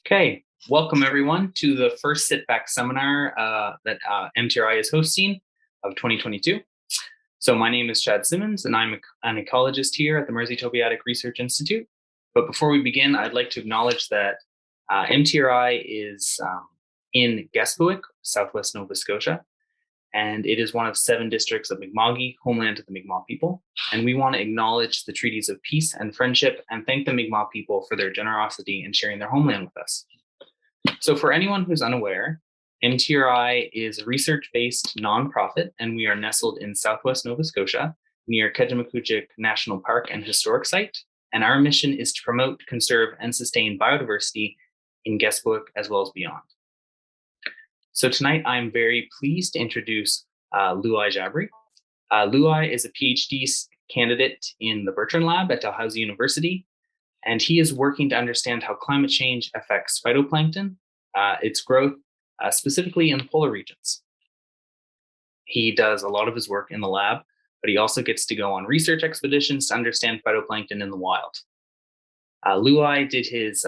Okay, welcome everyone to the first Sit Back seminar that MTRI is hosting of 2022. So my name is Chad Simmons and I'm an ecologist here at the Mersey Tobiatic Research Institute. But before we begin, I'd like to acknowledge that MTRI is in Gaspowick, Southwest Nova Scotia, and it is one of 7 districts of Mi'kma'ki, homeland of the Mi'kmaq people. And we want to acknowledge the treaties of peace and friendship and thank the Mi'kmaq people for their generosity in sharing their homeland with us. So for anyone who's unaware, MTRI is a research-based nonprofit, and we are nestled in Southwest Nova Scotia near Kejimkujik National Park and Historic Site. And our mission is to promote, conserve, and sustain biodiversity in Gaspowick as well as beyond. So tonight, I'm very pleased to introduce Loay Jabre. Loay is a Ph.D. candidate in the Bertrand Lab at Dalhousie University, and he is working to understand how climate change affects phytoplankton, its growth, specifically in the polar regions. He does a lot of his work in the lab, but he also gets to go on research expeditions to understand phytoplankton in the wild. Loay did his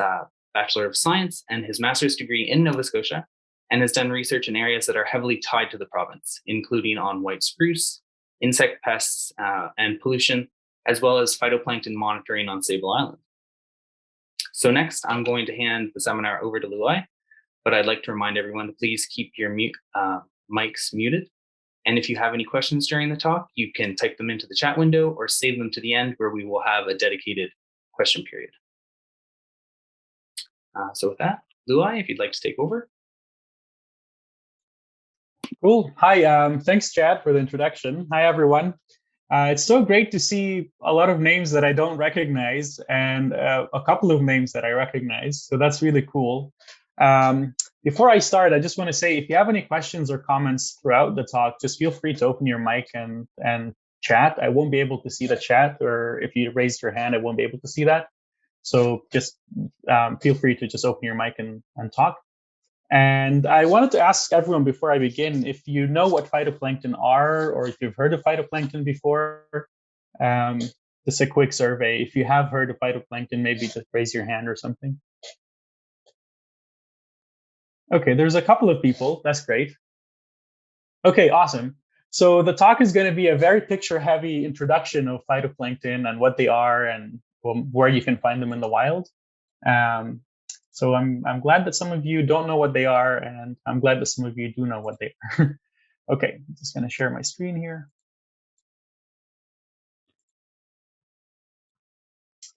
Bachelor of Science and his master's degree in Nova Scotia, and has done research in areas that are heavily tied to the province, including on white spruce, insect pests, and pollution, as well as phytoplankton monitoring on Sable Island. So next, I'm going to hand the seminar over to Loay, but I'd like to remind everyone to please keep your mics muted. And if you have any questions during the talk, you can type them into the chat window or save them to the end where we will have a dedicated question period. So with that, Loay, if you'd like to take over. Cool. Hi, thanks, Chad, for the introduction. Hi, everyone. It's so great to see a lot of names that I don't recognize and a couple of names that I recognize. So that's really cool. Before I start, I just want to say, if you have any questions or comments throughout the talk, just feel free to open your mic and chat. I won't be able to see the chat, or if you raised your hand, I won't be able to see that. So just feel free to just open your mic and talk. And I wanted to ask everyone before I begin, if you know what phytoplankton are, or if you've heard of phytoplankton before, just a quick survey. If you have heard of phytoplankton, maybe just raise your hand or something. Okay, there's a couple of people. That's great. Okay, awesome. So the talk is going to be a very picture-heavy introduction of phytoplankton and what they are and where you can find them in the wild. So I'm glad that some of you don't know what they are, and I'm glad that some of you do know what they are. Okay, I'm just going to share my screen here.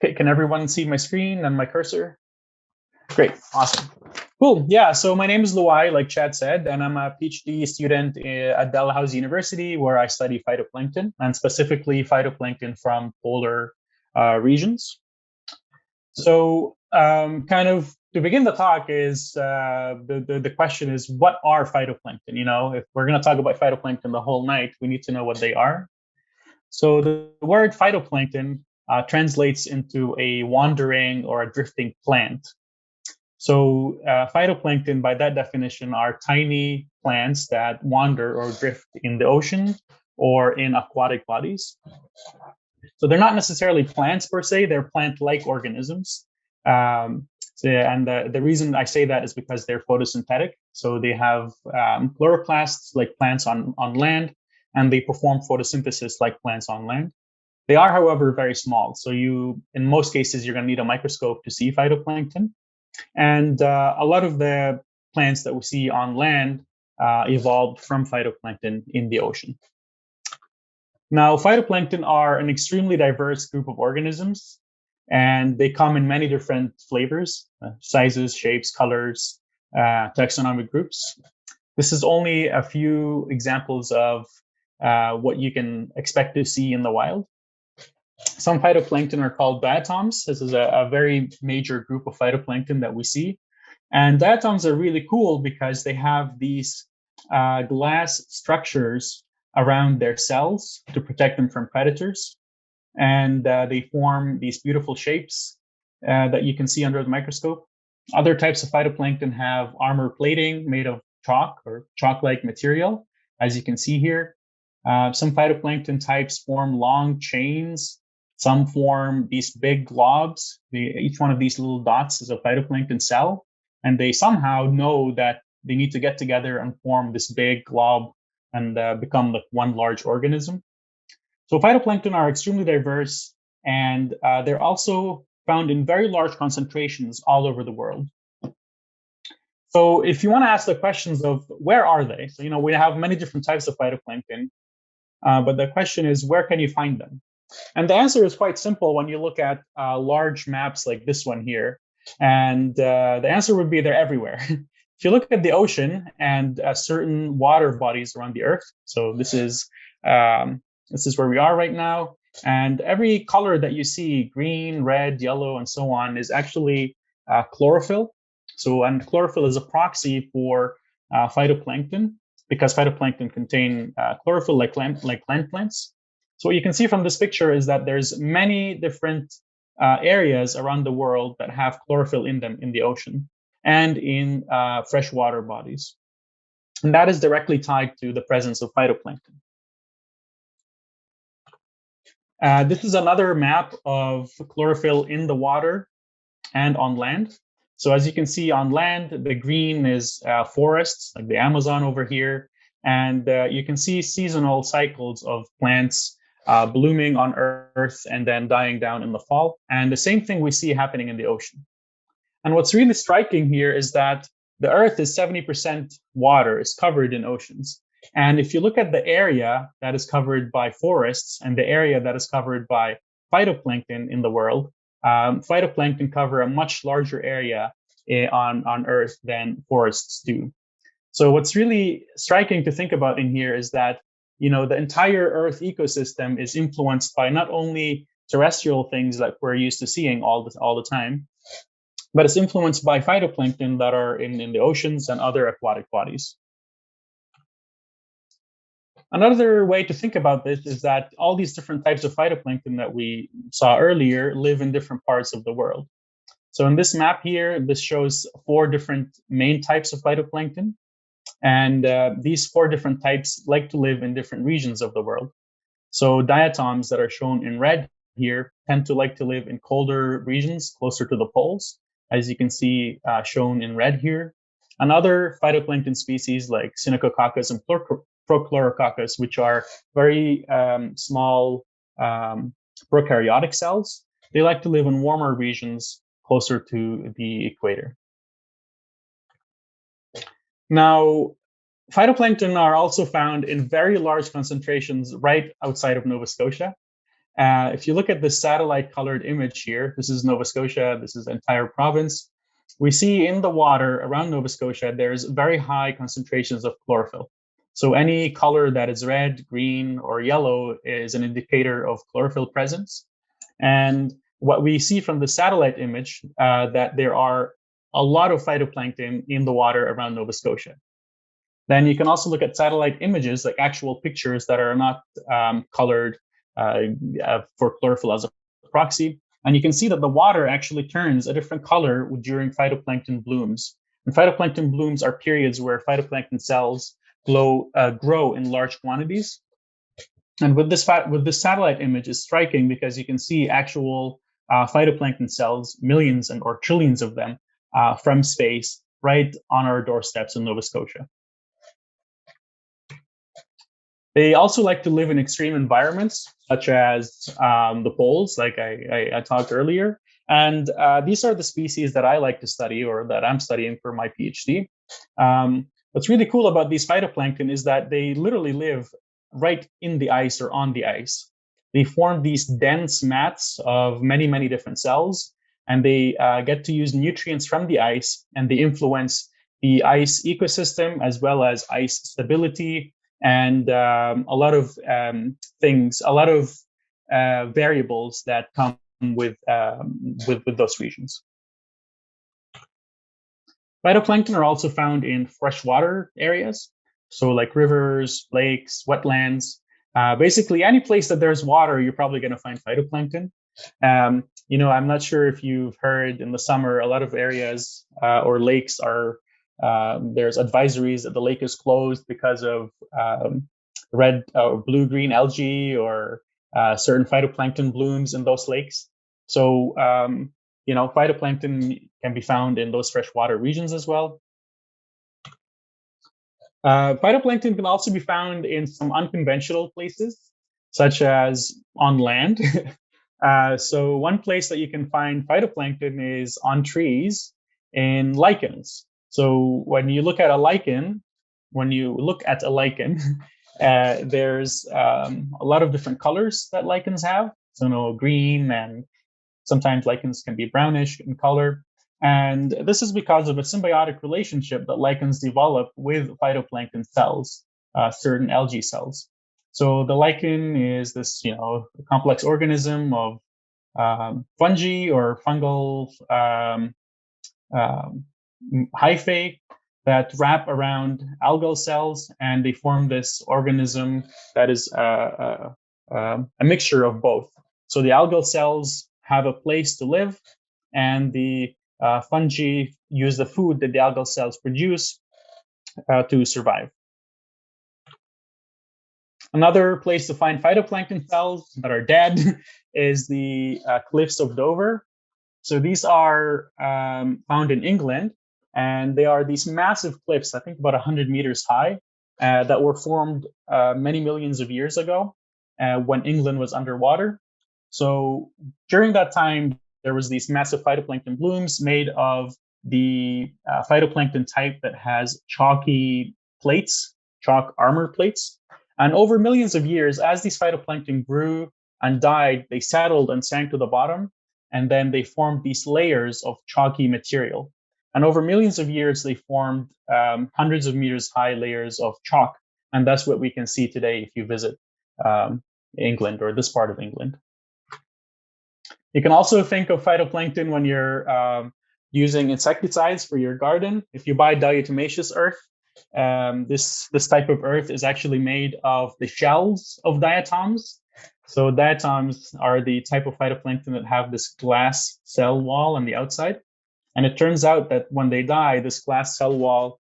Okay, can everyone see my screen and my cursor? Great, awesome. Cool, yeah, so my name is Loay, like Chad said, and I'm a PhD student at Dalhousie University, where I study phytoplankton, and specifically phytoplankton from polar regions. So kind of to begin the talk is the question is, what are phytoplankton? You know, if we're going to talk about phytoplankton the whole night, we need to know what they are. So the word phytoplankton translates into a wandering or a drifting plant. So phytoplankton, by that definition, are tiny plants that wander or drift in the ocean or in aquatic bodies. So they're not necessarily plants per se, they're plant-like organisms. And the reason I say that is because they're photosynthetic. So they have chloroplasts like plants on land, and they perform photosynthesis like plants on land. They are, however, very small. So in most cases, you're going to need a microscope to see phytoplankton. And a lot of the plants that we see on land evolved from phytoplankton in the ocean. Now, phytoplankton are an extremely diverse group of organisms, and they come in many different flavors, sizes, shapes, colors, taxonomic groups. This is only a few examples of what you can expect to see in the wild. Some phytoplankton are called diatoms. This is a very major group of phytoplankton that we see. And diatoms are really cool because they have these glass structures around their cells to protect them from predators. And they form these beautiful shapes that you can see under the microscope. Other types of phytoplankton have armor plating made of chalk or chalk-like material, as you can see here. Some phytoplankton types form long chains. Some form these big globs. Each one of these little dots is a phytoplankton cell. and they somehow know that they need to get together and form this big glob and become like one large organism. So phytoplankton are extremely diverse, and they're also found in very large concentrations all over the world. So if you want to ask the questions of where are they, so we have many different types of phytoplankton, but the question is, where can you find them? And the answer is quite simple when you look at large maps like this one here. And the answer would be they're everywhere. If you look at the ocean and certain water bodies around the Earth, so this is where we are right now, and every color that you see, green, red, yellow, and so on, is actually chlorophyll. So, and chlorophyll is a proxy for phytoplankton, because phytoplankton contain chlorophyll like plant plants. So what you can see from this picture is that there's many different areas around the world that have chlorophyll in them in the ocean and in freshwater bodies. And that is directly tied to the presence of phytoplankton. This is another map of chlorophyll in the water and on land. So as you can see on land, the green is forests, like the Amazon over here. And you can see seasonal cycles of plants blooming on Earth and then dying down in the fall. And the same thing we see happening in the ocean. And what's really striking here is that the Earth is 70% water, is covered in oceans. And if you look at the area that is covered by forests and the area that is covered by phytoplankton in the world, phytoplankton cover a much larger area on Earth than forests do. So what's really striking to think about in here is that the entire Earth ecosystem is influenced by not only terrestrial things that we're used to seeing all the time, but it's influenced by phytoplankton that are in the oceans and other aquatic bodies. Another way to think about this is that all these different types of phytoplankton that we saw earlier live in different parts of the world. So in this map here, this shows 4 different main types of phytoplankton. And these 4 different types like to live in different regions of the world. So diatoms that are shown in red here tend to like to live in colder regions closer to the poles, as you can see shown in red here. And other phytoplankton species like Synechococcus and Prochlorococcus, which are very small prokaryotic cells, they like to live in warmer regions closer to the equator. Now, phytoplankton are also found in very large concentrations right outside of Nova Scotia. If you look at the satellite colored image here, this is Nova Scotia, this is the entire province. We see in the water around Nova Scotia, there's very high concentrations of chlorophyll. So any color that is red, green, or yellow is an indicator of chlorophyll presence. And what we see from the satellite image, that there are a lot of phytoplankton in the water around Nova Scotia. Then you can also look at satellite images, like actual pictures that are not colored for chlorophyll as a proxy. And you can see that the water actually turns a different color during phytoplankton blooms. And phytoplankton blooms are periods where phytoplankton cells grow in large quantities. And with this satellite image is striking because you can see actual phytoplankton cells, millions or trillions of them from space right on our doorsteps in Nova Scotia. They also like to live in extreme environments, such as the poles, like I talked earlier. And these are the species that I like to study, or that I'm studying for my PhD. What's really cool about these phytoplankton is that they literally live right in the ice or on the ice. They form these dense mats of many, many different cells, and they get to use nutrients from the ice, and they influence the ice ecosystem as well as ice stability, and a lot of things, a lot of variables that come with those regions. Phytoplankton are also found in freshwater areas, so like rivers, lakes, wetlands. Basically, any place that there's water, you're probably going to find phytoplankton. I'm not sure if you've heard in the summer, a lot of areas or lakes are there's advisories that the lake is closed because of red or blue-green algae or certain phytoplankton blooms in those lakes. So phytoplankton can be found in those freshwater regions as well. Phytoplankton can also be found in some unconventional places, such as on land. So one place that you can find phytoplankton is on trees in lichens. So when you look at a lichen, there's a lot of different colors that lichens have. So green, and sometimes lichens can be brownish in color. And this is because of a symbiotic relationship that lichens develop with phytoplankton cells, certain algae cells. So the lichen is this, complex organism of fungi or fungal hyphae that wrap around algal cells, and they form this organism that is a mixture of both. So the algal cells have a place to live, and the fungi use the food that the algal cells produce to survive. Another place to find phytoplankton cells that are dead is the cliffs of Dover. So these are found in England, and they are these massive cliffs, I think about 100 meters high, that were formed many millions of years ago when England was underwater. So during that time, there was these massive phytoplankton blooms made of the phytoplankton type that has chalky plates, chalk armor plates. And over millions of years, as these phytoplankton grew and died, they settled and sank to the bottom, and then they formed these layers of chalky material. And over millions of years, they formed hundreds of meters high layers of chalk. And that's what we can see today if you visit England or this part of England. You can also think of phytoplankton when you're using insecticides for your garden. If you buy diatomaceous earth, this type of earth is actually made of the shells of diatoms. So diatoms are the type of phytoplankton that have this glass cell wall on the outside. And it turns out that when they die, this glass cell wall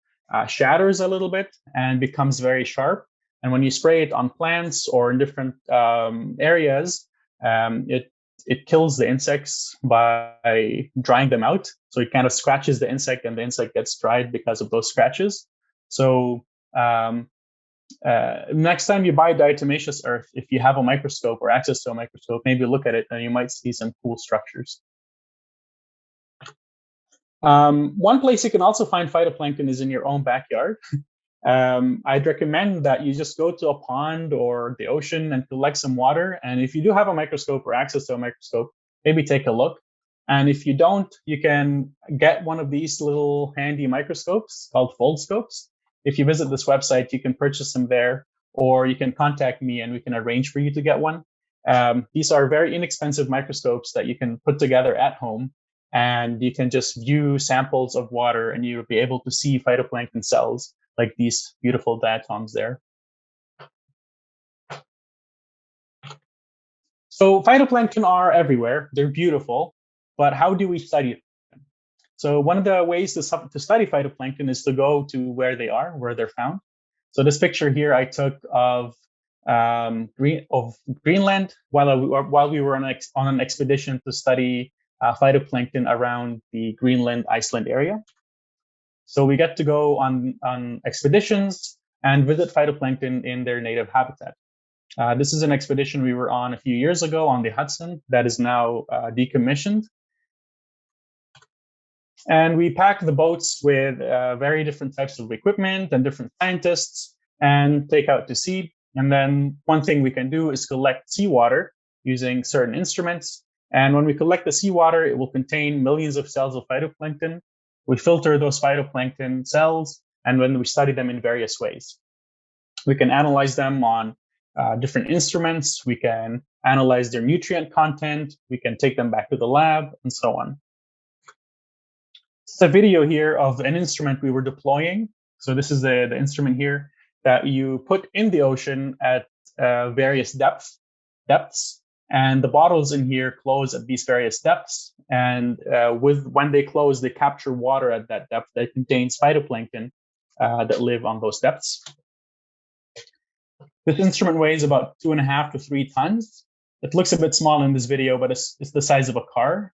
shatters a little bit and becomes very sharp. And when you spray it on plants or in different areas, it kills the insects by drying them out. So it kind of scratches the insect, and the insect gets dried because of those scratches. So next time you buy diatomaceous earth, if you have a microscope or access to a microscope, maybe look at it and you might see some cool structures. One place you can also find phytoplankton is in your own backyard. I'd recommend that you just go to a pond or the ocean and collect some water. And if you do have a microscope or access to a microscope, maybe take a look. And if you don't, you can get one of these little handy microscopes called foldscopes. If you visit this website, you can purchase them there, or you can contact me and we can arrange for you to get one. These are very inexpensive microscopes that you can put together at home, and you can just view samples of water and you'll be able to see phytoplankton cells like these beautiful diatoms there. So phytoplankton are everywhere. They're beautiful, but how do we study them? So one of the ways to study phytoplankton is to go to where they are, where they're found. So this picture here I took of Greenland while we were on an expedition to study phytoplankton around the Greenland-Iceland area. So we get to go on expeditions and visit phytoplankton in their native habitat. This is an expedition we were on a few years ago on the Hudson that is now decommissioned. And we packed the boats with very different types of equipment and different scientists and take out to sea. And then one thing we can do is collect seawater using certain instruments. And when we collect the seawater, it will contain millions of cells of phytoplankton. We filter those phytoplankton cells, and when we study them in various ways. We can analyze them on different instruments. We can analyze their nutrient content. We can take them back to the lab, and so on. It's a video here of an instrument we were deploying. So this is the instrument here that you put in the ocean at various depths. And the bottles in here close at these various depths. And when they close, they capture water at that depth that contains phytoplankton that live on those depths. This instrument weighs about 2.5 to 3 tons. It looks a bit small in this video, but it's the size of a car.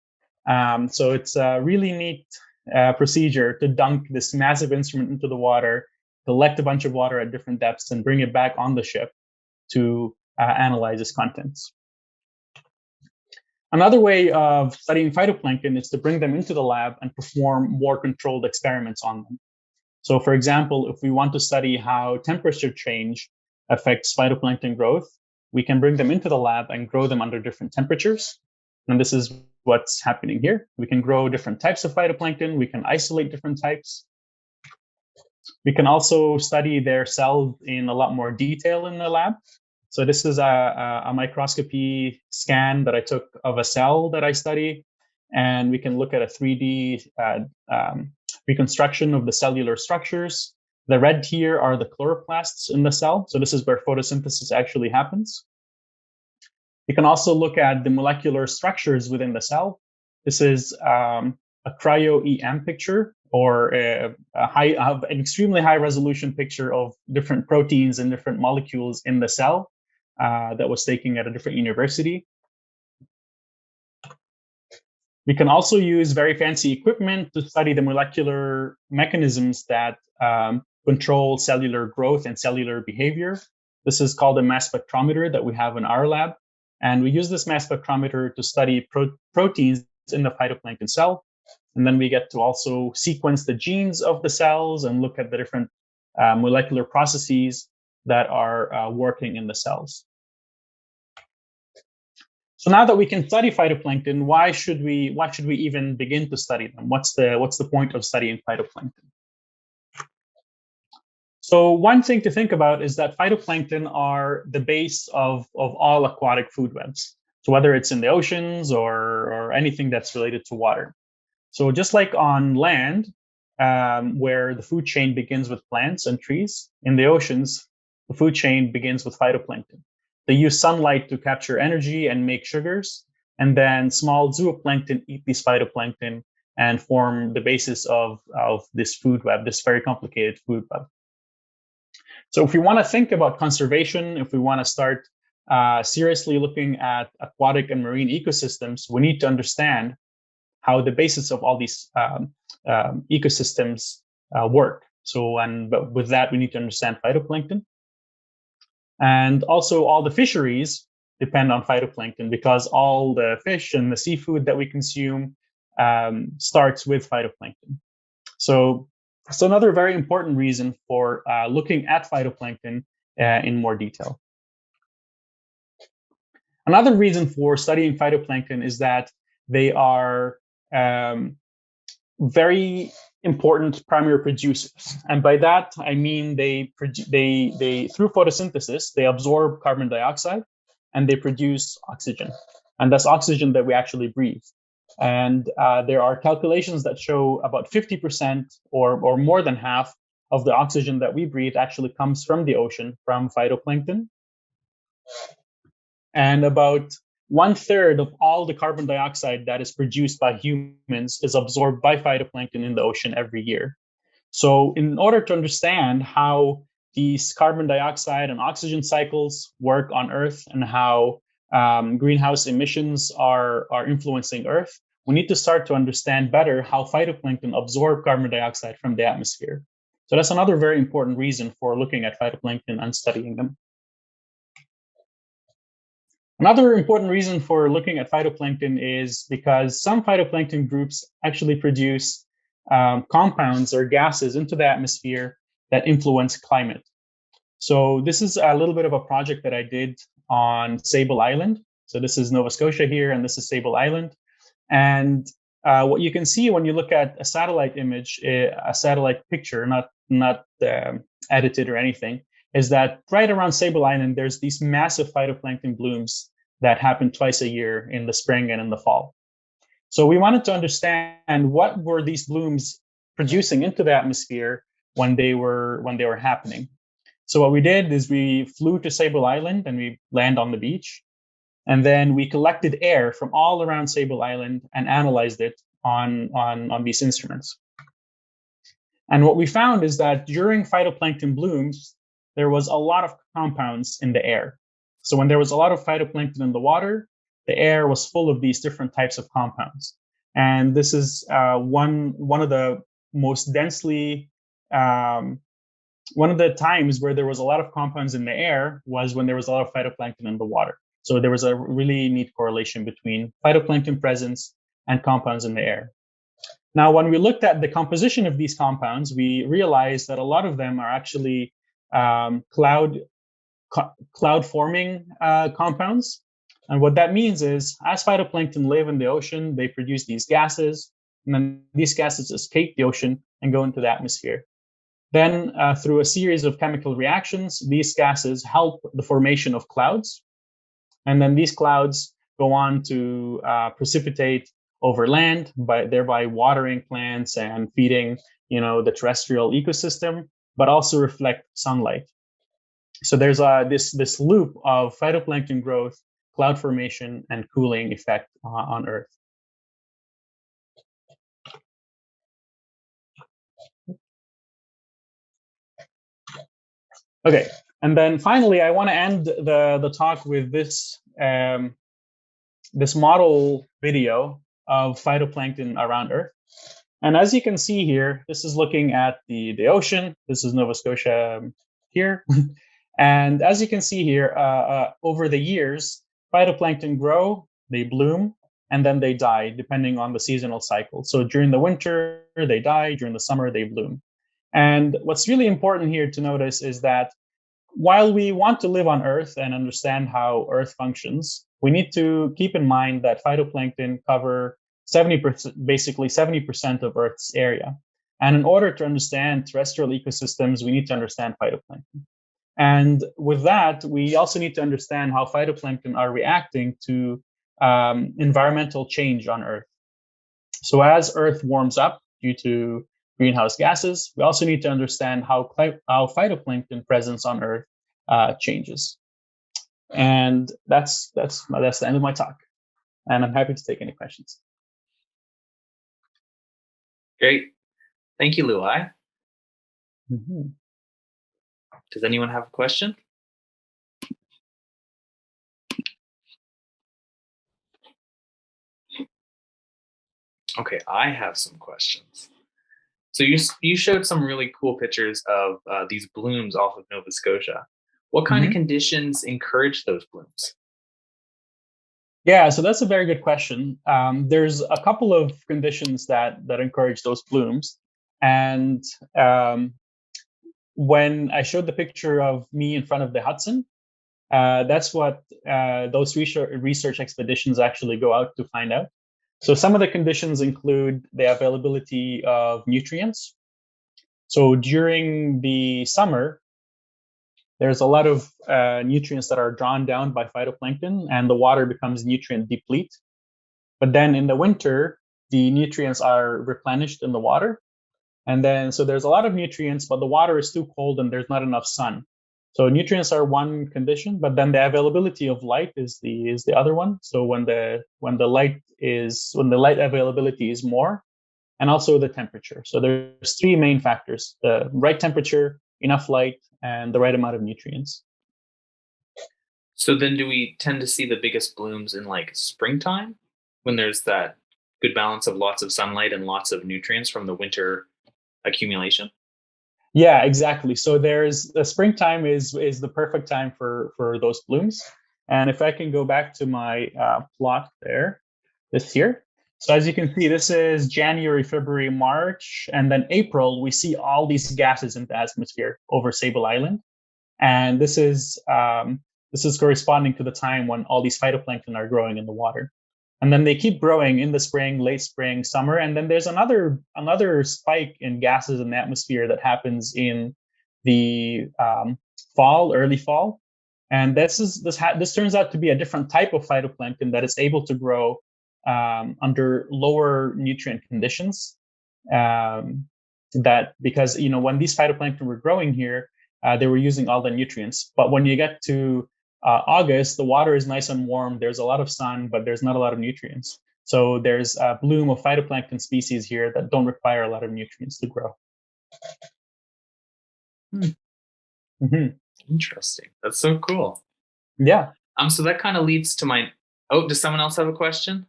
So it's a really neat procedure to dunk this massive instrument into the water, collect a bunch of water at different depths, and bring it back on the ship to analyze its contents. Another way of studying phytoplankton is to bring them into the lab and perform more controlled experiments on them. So for example, if we want to study how temperature change affects phytoplankton growth, we can bring them into the lab and grow them under different temperatures. And this is what's happening here. We can grow different types of phytoplankton. We can isolate different types. We can also study their cells in a lot more detail in the lab. So this is a microscopy scan that I took of a cell that I study. And we can look at a 3D reconstruction of the cellular structures. The red here are the chloroplasts in the cell. So this is where photosynthesis actually happens. You can also look at the molecular structures within the cell. This is a cryo-EM picture, or an extremely high resolution picture of different proteins and different molecules in the cell that was taken at a different university. We can also use very fancy equipment to study the molecular mechanisms that control cellular growth and cellular behavior. This is called a mass spectrometer that we have in our lab. And we use this mass spectrometer to study proteins in the phytoplankton cell. And then we get to also sequence the genes of the cells and look at the different molecular processes that are working in the cells. So now that we can study phytoplankton, why should we even begin to study them? What's the point of studying phytoplankton? So one thing to think about is that phytoplankton are the base of all aquatic food webs. So whether it's in the oceans or anything that's related to water. So just like on land, where the food chain begins with plants and trees, in the oceans, the food chain begins with phytoplankton. They use sunlight to capture energy and make sugars, and then small zooplankton eat these phytoplankton and form the basis of this food web, this very complicated food web. So if we want to think about conservation, if we want to start seriously looking at aquatic and marine ecosystems, we need to understand how the basis of all these ecosystems work. But with that, we need to understand phytoplankton. And also all the fisheries depend on phytoplankton because all the fish and the seafood that we consume starts with phytoplankton. So another very important reason for looking at phytoplankton in more detail. Another reason for studying phytoplankton is that they are very important primary producers, and by that I mean they through photosynthesis they absorb carbon dioxide and they produce oxygen, and that's oxygen that we actually breathe. And there are calculations that show about 50% or more than half of the oxygen that we breathe actually comes from the ocean, from phytoplankton. And about 1/3 of all the carbon dioxide that is produced by humans is absorbed by phytoplankton in the ocean every year. So in order to understand how these carbon dioxide and oxygen cycles work on Earth and how greenhouse emissions are influencing Earth, we need to start to understand better how phytoplankton absorb carbon dioxide from the atmosphere. So that's another very important reason for looking at phytoplankton and studying them. Another important reason for looking at phytoplankton is because some phytoplankton groups actually produce compounds or gases into the atmosphere that influence climate. So this is a little bit of a project that I did on Sable Island. So this is Nova Scotia here, and this is Sable Island. And what you can see when you look at a satellite image, a satellite picture, not edited or anything, is that right around Sable Island, there's these massive phytoplankton blooms that happen twice a year in the spring and in the fall. So we wanted to understand what were these blooms producing into the atmosphere when they were happening. So what we did is we flew to Sable Island and we land on the beach. And then we collected air from all around Sable Island and analyzed it on these instruments. And what we found is that during phytoplankton blooms, there was a lot of compounds in the air. So when there was a lot of phytoplankton in the water, the air was full of these different types of compounds. And this is one of the most densely one of the times where there was a lot of compounds in the air was when there was a lot of phytoplankton in the water. So there was a really neat correlation between phytoplankton presence and compounds in the air. Now, when we looked at the composition of these compounds, we realized that a lot of them are actually cloud forming compounds. And what that means is, as phytoplankton live in the ocean, they produce these gases, and then these gases escape the ocean and go into the atmosphere. Then, through a series of chemical reactions, these gases help the formation of clouds. And then these clouds go on to precipitate over land, thereby watering plants and feeding, the terrestrial ecosystem, but also reflect sunlight. So there's this loop of phytoplankton growth, cloud formation, and cooling effect on Earth. Okay, and then finally, I want to end the talk with this this model video of phytoplankton around Earth. And as you can see here, this is looking at the ocean. This is Nova Scotia here. And as you can see here, over the years, phytoplankton grow, they bloom, and then they die, depending on the seasonal cycle. So during the winter, they die. During the summer, they bloom. And what's really important here to notice is that while we want to live on Earth and understand how Earth functions, we need to keep in mind that phytoplankton cover 70%, basically 70% of Earth's area. And in order to understand terrestrial ecosystems, we need to understand phytoplankton. And with that, we also need to understand how phytoplankton are reacting to environmental change on Earth. So as Earth warms up due to greenhouse gases, we also need to understand how phytoplankton presence on Earth changes. And that's the end of my talk. And I'm happy to take any questions. Great. Thank you, Loay. Mm-hmm. Does anyone have a question? Okay, I have some questions. So you showed some really cool pictures of these blooms off of Nova Scotia. What kind of conditions encourage those blooms? Yeah, so that's a very good question. There's a couple of conditions that encourage those blooms, and when I showed the picture of me in front of the Hudson, that's what those research expeditions actually go out to find out. So some of the conditions include the availability of nutrients. So during the summer, there's a lot of nutrients that are drawn down by phytoplankton, and the water becomes nutrient deplete. But then in the winter, the nutrients are replenished in the water. And then, so there's a lot of nutrients, but the water is too cold and there's not enough sun. So nutrients are one condition, but then the availability of light is the other one. So when the light availability is more, and also the temperature. So there's three main factors: the right temperature, enough light, and the right amount of nutrients. So then do we tend to see the biggest blooms in like springtime when there's that good balance of lots of sunlight and lots of nutrients from the winter accumulation? Yeah, exactly. So there's the springtime is the perfect time for those blooms. And if I can go back to my plot there, this here. So as you can see, this is January, February, March, and then April, we see all these gases in the atmosphere over Sable Island. And this is corresponding to the time when all these phytoplankton are growing in the water. And then they keep growing in the spring, late spring, summer, and then there's another spike in gases in the atmosphere that happens in the fall, early fall. And this turns out to be a different type of phytoplankton that is able to grow under lower nutrient conditions. That because when these phytoplankton were growing here, they were using all the nutrients. But when you get to August, the water is nice and warm. There's a lot of sun, but there's not a lot of nutrients. So there's a bloom of phytoplankton species here that don't require a lot of nutrients to grow. Mm-hmm. Interesting. That's so cool. Yeah. So that kind of leads to my. Oh, does someone else have a question?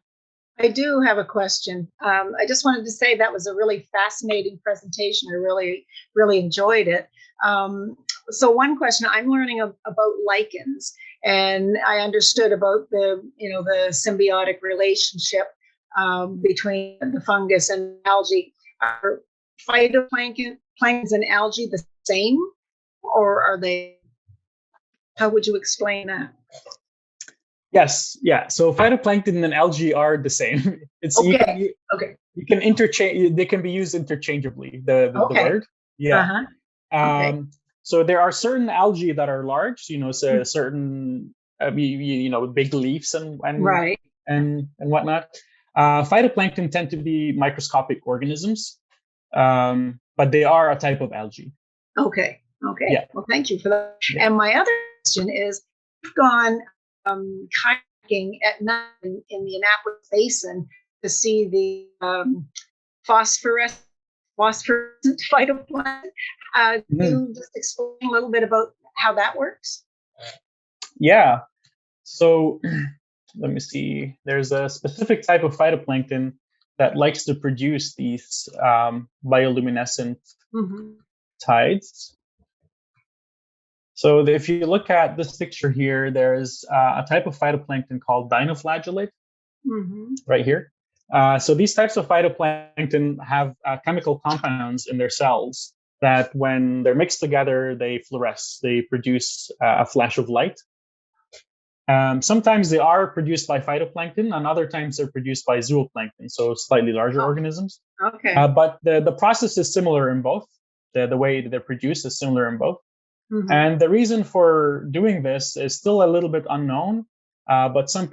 I do have a question. I just wanted to say that was a really fascinating presentation. I really, really enjoyed it. So one question, I'm learning about lichens, and I understood about the symbiotic relationship between the fungus and algae. Are phytoplankton, planktons and algae the same, or are they? How would you explain that? Yes, yeah. So phytoplankton and algae are the same. It's okay. You can interchange. They can be used interchangeably. The word, yeah. Okay. So there are certain algae that are large. So certain big leaves and right. and whatnot. Phytoplankton tend to be microscopic organisms, but they are a type of algae. Okay. Yeah. Well, thank you for that. Yeah. And my other question is, we've gone kayaking at night in the Annapolis Basin to see the phosphorescent phytoplankton. Can you just explain a little bit about how that works? Yeah. So let me see. There's a specific type of phytoplankton that likes to produce these bioluminescent tides. So if you look at this picture here, there's a type of phytoplankton called dinoflagellate right here. So these types of phytoplankton have chemical compounds in their cells that when they're mixed together, they fluoresce. They produce a flash of light. Sometimes they are produced by phytoplankton, and other times they're produced by zooplankton, so slightly larger organisms. Okay. But the process is similar in both. The way that they're produced is similar in both. And the reason for doing this is still a little bit unknown. But some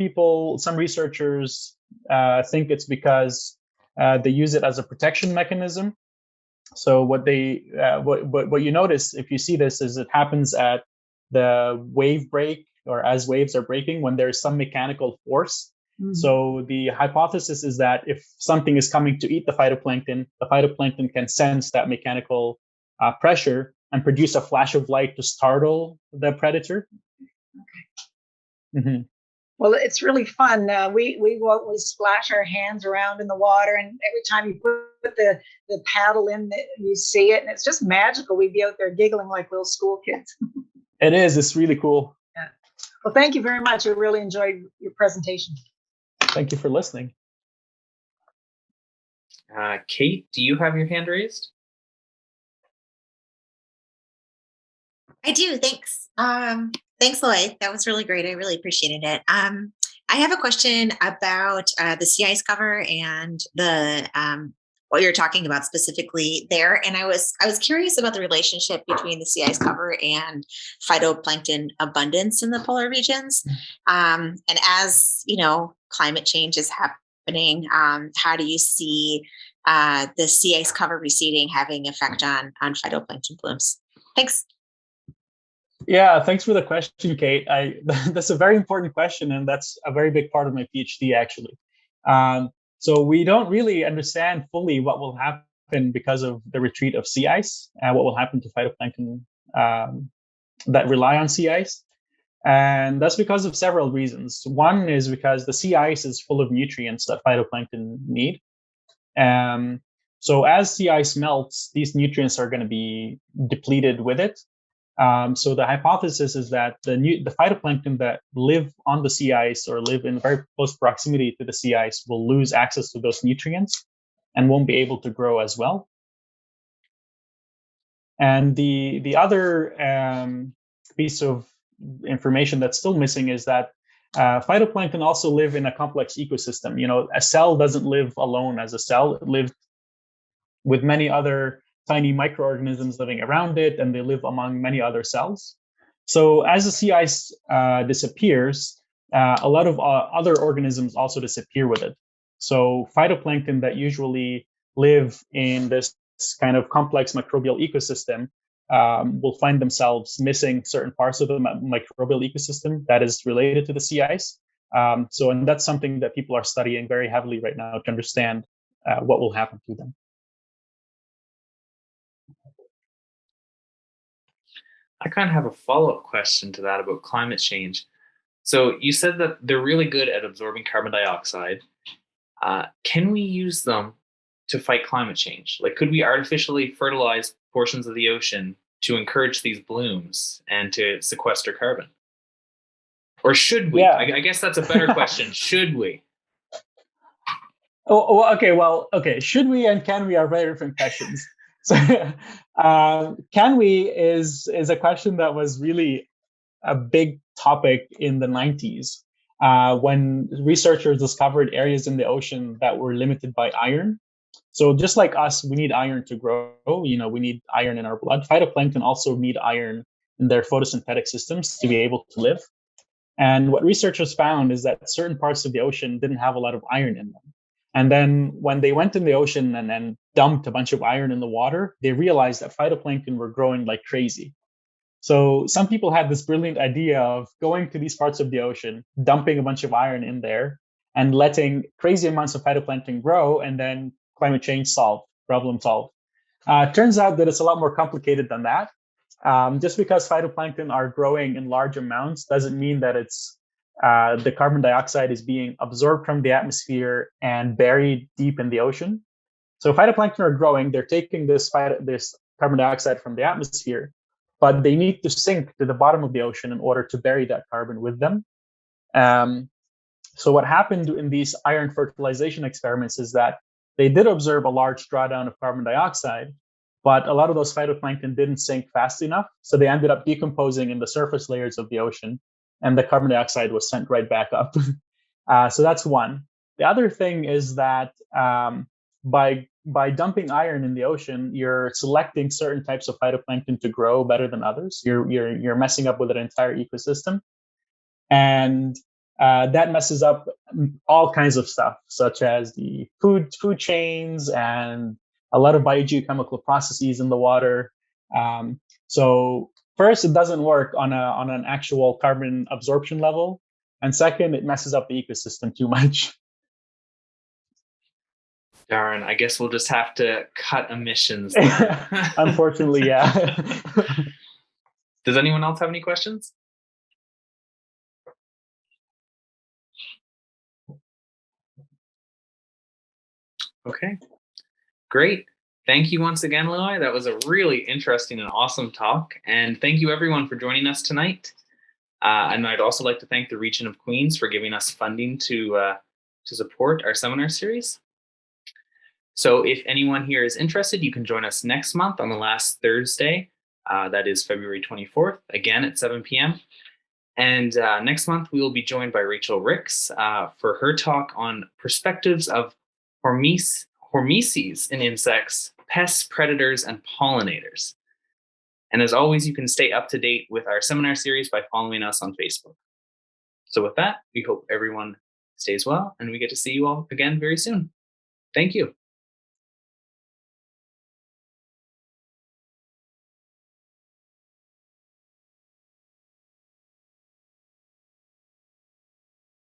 researchers think it's because they use it as a protection mechanism. So what you notice if you see this is it happens at the wave break, or as waves are breaking, when there's some mechanical force. So the hypothesis is that if something is coming to eat the phytoplankton can sense that mechanical pressure and produce a flash of light to startle the predator. Okay. Well, it's really fun. We splash our hands around in the water, and every time you put the paddle in, you see it, and it's just magical. We'd be out there giggling like little school kids. It is. It's really cool. Yeah. Well, thank you very much. I really enjoyed your presentation. Thank you for listening. Kate, do you have your hand raised? I do. Thanks. Thanks, Loay. That was really great. I really appreciated it. I have a question about the sea ice cover and the what you're talking about specifically there. And I was curious about the relationship between the sea ice cover and phytoplankton abundance in the polar regions. And as climate change is happening, how do you see the sea ice cover receding having effect on phytoplankton blooms? Thanks. Yeah, thanks for the question, Kate. That's a very important question, and that's a very big part of my PhD, actually. So we don't really understand fully what will happen because of the retreat of sea ice, and what will happen to phytoplankton that rely on sea ice. And that's because of several reasons. One is because the sea ice is full of nutrients that phytoplankton need. So as sea ice melts, these nutrients are going to be depleted with it. So the hypothesis is that the phytoplankton that live on the sea ice or live in very close proximity to the sea ice will lose access to those nutrients and won't be able to grow as well. And the other piece of information that's still missing is that phytoplankton also live in a complex ecosystem. A cell doesn't live alone as a cell. It lives with many other tiny microorganisms living around it, and they live among many other cells. So as the sea ice disappears, a lot of other organisms also disappear with it. So phytoplankton that usually live in this kind of complex microbial ecosystem will find themselves missing certain parts of the microbial ecosystem that is related to the sea ice. And that's something that people are studying very heavily right now to understand what will happen to them. I kind of have a follow-up question to that about climate change. So you said that they're really good at absorbing carbon dioxide. can we use them to fight climate change? Like, could we artificially fertilize portions of the ocean to encourage these blooms and to sequester carbon? Or should we? Yeah. I guess that's a better question. Should we? Oh, okay. Well, okay. Should we and can we are very different questions. So, can we is a question that was really a big topic in the 90s when researchers discovered areas in the ocean that were limited by iron. So just like us, we need iron to grow. We need iron in our blood. Phytoplankton also need iron in their photosynthetic systems to be able to live. And what researchers found is that certain parts of the ocean didn't have a lot of iron in them. And then when they went in the ocean and then dumped a bunch of iron in the water, they realized that phytoplankton were growing like crazy. So some people had this brilliant idea of going to these parts of the ocean, dumping a bunch of iron in there, and letting crazy amounts of phytoplankton grow, and then climate change problem solved. Turns out that it's a lot more complicated than that. Just because phytoplankton are growing in large amounts doesn't mean that it's the carbon dioxide is being absorbed from the atmosphere and buried deep in the ocean. So phytoplankton are growing, they're taking this carbon dioxide from the atmosphere, but they need to sink to the bottom of the ocean in order to bury that carbon with them. So what happened in these iron fertilization experiments is that they did observe a large drawdown of carbon dioxide, but a lot of those phytoplankton didn't sink fast enough. So they ended up decomposing in the surface layers of the ocean, and the carbon dioxide was sent right back up. So that's one. The other thing is that by dumping iron in the ocean, you're selecting certain types of phytoplankton to grow better than others. You're messing up with an entire ecosystem, and that messes up all kinds of stuff, such as the food chains and a lot of biogeochemical processes in the water. So first, it doesn't work on an actual carbon absorption level, and second, it messes up the ecosystem too much. Darn, I guess we'll just have to cut emissions. Unfortunately, yeah. Does anyone else have any questions? Okay, great. Thank you once again, Loay. That was a really interesting and awesome talk. And thank you everyone for joining us tonight. And I'd also like to thank the Region of Queens for giving us funding to support our seminar series. So if anyone here is interested, you can join us next month on the last Thursday. That is February 24th, again at 7 p.m. And next month, we will be joined by Rachel Ricks for her talk on perspectives of hormeses in insects, pests, predators, and pollinators. And as always, you can stay up to date with our seminar series by following us on Facebook. So with that, we hope everyone stays well, and we get to see you all again very soon. Thank you.